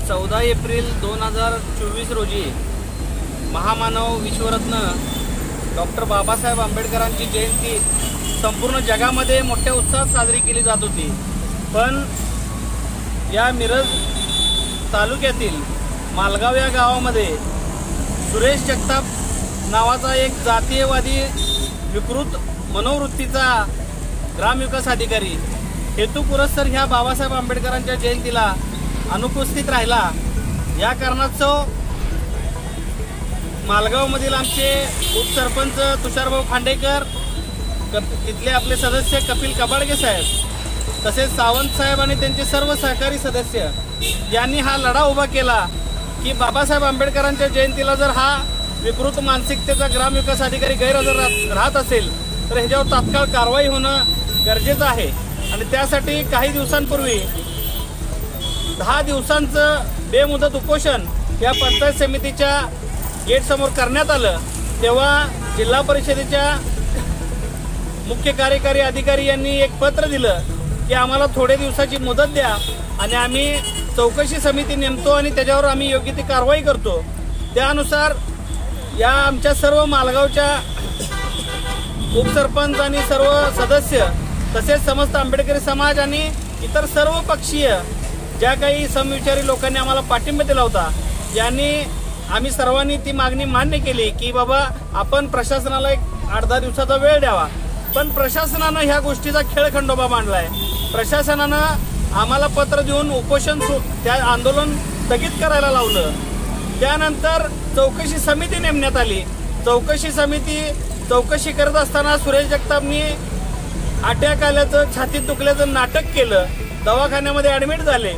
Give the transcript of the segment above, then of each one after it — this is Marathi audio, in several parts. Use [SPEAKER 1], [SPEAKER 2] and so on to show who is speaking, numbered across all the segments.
[SPEAKER 1] 14 एप्रिल 2024 रोजी महामानव विश्वरत्न डॉक्टर बाबासाहेब आंबेडकरांची जयंती संपूर्ण जगामध्ये मोठ्या उत्साहात साजरी केली जात होती। पण या मिरज तालुक्यातील मालगाव या गावामध्ये सुरेश जगताप नावाचा एक जातीयवादी विकृत मनोवृत्तीचा ग्रामविकास अधिकारी हेतुपुरस्सर ह्या बाबासाहेब आंबेडकरांच्या जयंतीला अनुपस्थित राहिला। या कारणास्तव मालगावमधील आमचे उपसरपंच तुषारभाऊ खांडेकर, तिथले आपले सदस्य कपिल कबाडगे साहेब, तसेच सावंत साहेब आणि त्यांचे सर्व सहकारी सदस्य यांनी हा लढा उभा केला की बाबासाहेब आंबेडकरांच्या जयंतीला जर हा विकृत मानसिकतेचा ग्रामविकास अधिकारी गैरहजर राहत असेल तर ह्याच्यावर तात्काळ कारवाई होणं गरजेचं आहे। आणि त्यासाठी काही दिवसांपूर्वी 10 दिवसांचं बेमुदत उपोषण या पंचायत समितीच्या गेट समोर करण्यात आलं। तेव्हा जिल्हा परिषदेच्या मुख्य कार्यकारी अधिकारी यांनी एक पत्र दिलं की आम्हाला थोडे दिवसाची मुदत द्या आणि आम्ही चौकशी समिती नेमतो आणि त्याच्यावर आम्ही योग्य ती कारवाई करतो। त्यानुसार या आमच्या सर्व मालगावच्या उपसरपंच आणि सर्व सदस्य तसेच समस्त आंबेडकरी समाज आणि इतर सर्व पक्षीय ज्या काही समविचारी लोकांनी आम्हाला पाठिंबा दिला होता, यांनी आम्ही सर्वांनी ती मागणी मान्य केली की बाबा आपण प्रशासनाला एक 8-10 दिवसाचा वेळ द्यावा। पण प्रशासनानं ह्या गोष्टीचा खेळखंडोबा मांडलाय। प्रशासनानं आम्हाला पत्र देऊन उपोषण त्या आंदोलन स्थगित करायला लावलं। त्यानंतर चौकशी समिती नेमण्यात आली। चौकशी समिती चौकशी करत असताना सुरेश जगतापनी अटॅक आल्याचं, छातीत दुखल्याचं नाटक केलं, दवाखान्यामध्ये ऍडमिट झाले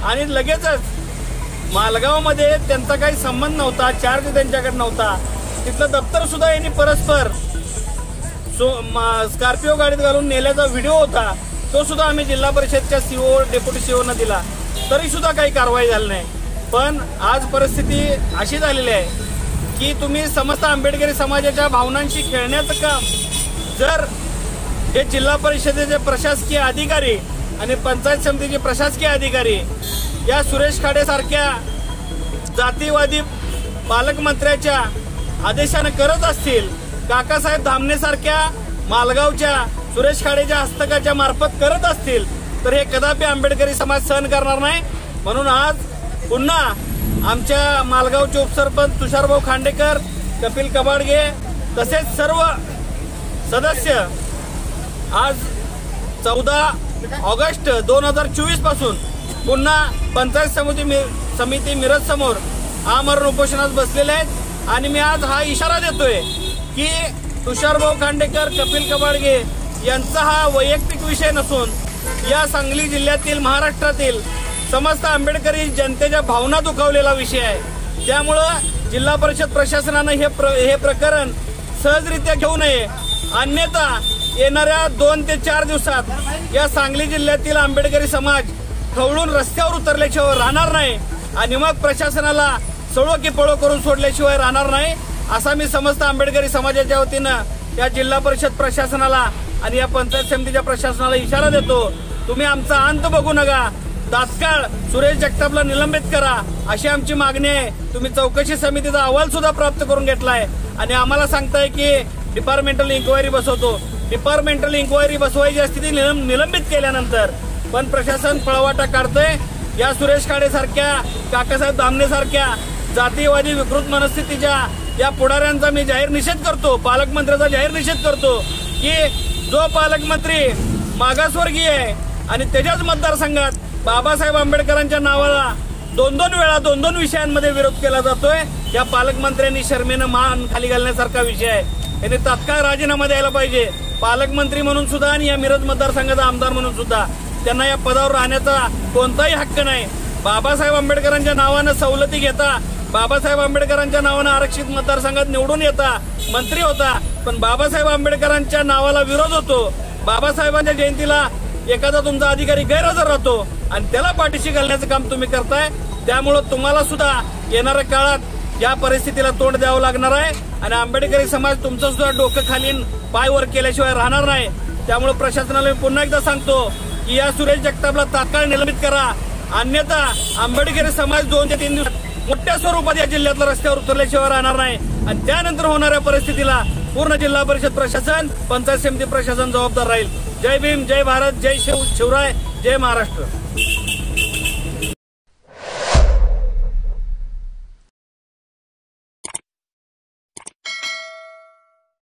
[SPEAKER 1] आणि लगेचच मालगावमध्ये त्यांचा काही संबंध नव्हता, चार्ज त्यांच्याकडे नव्हता, तिथलं दप्तर सुद्धा यांनी परस्पर स्कॉर्पिओ गाडीत घालून नेल्याचा व्हिडिओ होता, तो सुद्धा आम्ही जिल्हा परिषदच्या सीओ डेप्युटी सीओना दिला, तरी सुद्धा काही कारवाई झाली नाही। पण आज परिस्थिती अशी झालेली आहे की तुम्ही समस्त आंबेडकरी समाजाच्या भावनांशी खेळण्याचं काम जर हे जिल्हा परिषदेचे प्रशासकीय अधिकारी आणि पंचायत समितीचे प्रशासकीय अधिकारी या सुरेश खाडेसारख्या जातीवादी पालकमंत्र्याच्या आदेशाने करत असतील, काकासाहेब धामणेसारख्या मालगावच्या सुरेश खाडेच्या हस्तकाच्या मार्फत करत असतील, तर हे कदापि आंबेडकरी समाज सहन करणार नाही। म्हणून आज पुन्हा आमच्या मालगावचे उपसरपंच तुषारभाऊ खांडेकर, कपिल कबाडगे तसेच सर्व सदस्य आज 14 ऑगस्ट 2024 पासून पुन्हा पंचायत समिती मिरज समोर आमरण उपोषणात बसलेले आहेत। आणि मी आज हा इशारा देतोय की तुषारभाऊ खांडेकर, कपिल कबाडगे यांचा हा वैयक्तिक विषय नसून या सांगली जिल्ह्यातील, महाराष्ट्रातील समस्त आंबेडकरी जनतेच्या भावना दुखावलेला विषय आहे। त्यामुळं जिल्हा परिषद प्रशासनानं हे प्रकरण सहजरित्या घेऊ नये, अन्यथा येणाऱ्या 2 ते 4 दिवसात या सांगली जिल्ह्यातील आंबेडकरी समाज खवळून रस्त्यावर उतरल्याशिवाय राहणार नाही आणि मग प्रशासनाला सळो की पळो करून सोडल्याशिवाय राहणार नाही, असा मी समस्त आंबेडकरी समाजाच्या वतीनं या जिल्हा परिषद प्रशासनाला आणि या पंचायत समितीच्या प्रशासनाला इशारा देतो। तुम्ही आमचा अंत बघू नका, तात्काळ सुरेश जगतापला निलंबित करा अशी आमची मागणी आहे। तुम्ही चौकशी समितीचा अहवाल सुद्धा प्राप्त करून घेतलाय आणि आम्हाला सांगताय की डिपार्टमेंटल इन्क्वायरी बसवतो। डिपार्टमेंटल इन्क्वायरी बसवायची असती ती निलंबित केल्यानंतर पण प्रशासन पळवाटा काढतंय। या सुरेश खाडे सारख्या, काकासाहेब धामणे सारख्या जातीयवादी विकृत मनस्थितीच्या या पुढाऱ्यांचा मी जाहीर निषेध करतो, पालकमंत्र्याचा जाहीर निषेध करतो की जो पालकमंत्री मागासवर्गीय आहे आणि त्याच्याच मतदारसंघात बाबासाहेब आंबेडकरांच्या नावाला 2-2 वेळा 2-2 विषयांमध्ये विरोध केला जातोय, या पालकमंत्र्यांनी शर्मेनं मान खाली घालण्यासारखा विषय आहे। यांनी तात्काळ राजीनामा द्यायला पाहिजे। पालकमंत्री म्हणून सुद्धा आणि या मिरज मतदारसंघाचा आमदार म्हणून सुद्धा त्यांना या पदावर राहण्याचा कोणताही हक्क नाही। बाबासाहेब आंबेडकरांच्या नावानं सवलती घेता, बाबासाहेब आंबेडकरांच्या नावानं आरक्षित मतदारसंघात निवडून येता, मंत्री होता, पण बाबासाहेब आंबेडकरांच्या नावाला विरोध होतो। बाबासाहेबांच्या जयंतीला एखादा तुमचा अधिकारी गैरहजर राहतो आणि त्याला पाठीशी घालण्याचं काम तुम्ही करताय। त्यामुळं तुम्हाला सुद्धा येणाऱ्या काळात या परिस्थितीला तोंड द्यावं लागणार आहे आणि आंबेडकरी समाज तुमचं सुद्धा डोकं खालीन पाय वर केल्याशिवाय राहणार नाही। त्यामुळे प्रशासनाला मी पुन्हा एकदा सांगतो की या सुरेश जगतापला तात्काळ निलंबित करा अन्यथा आंबेडकरी समाज 2 ते 3 दिवसात मोठ्या स्वरूपात या जिल्ह्यातल्या रस्त्यावर उतरल्याशिवाय राहणार नाही आणि त्यानंतर होणाऱ्या परिस्थितीला पूर्ण जिल्हा परिषद प्रशासन, पंचायत समिती प्रशासन जबाबदार राहील. जय भीम, जय भारत, जय शिवराय, जय महाराष्ट्र.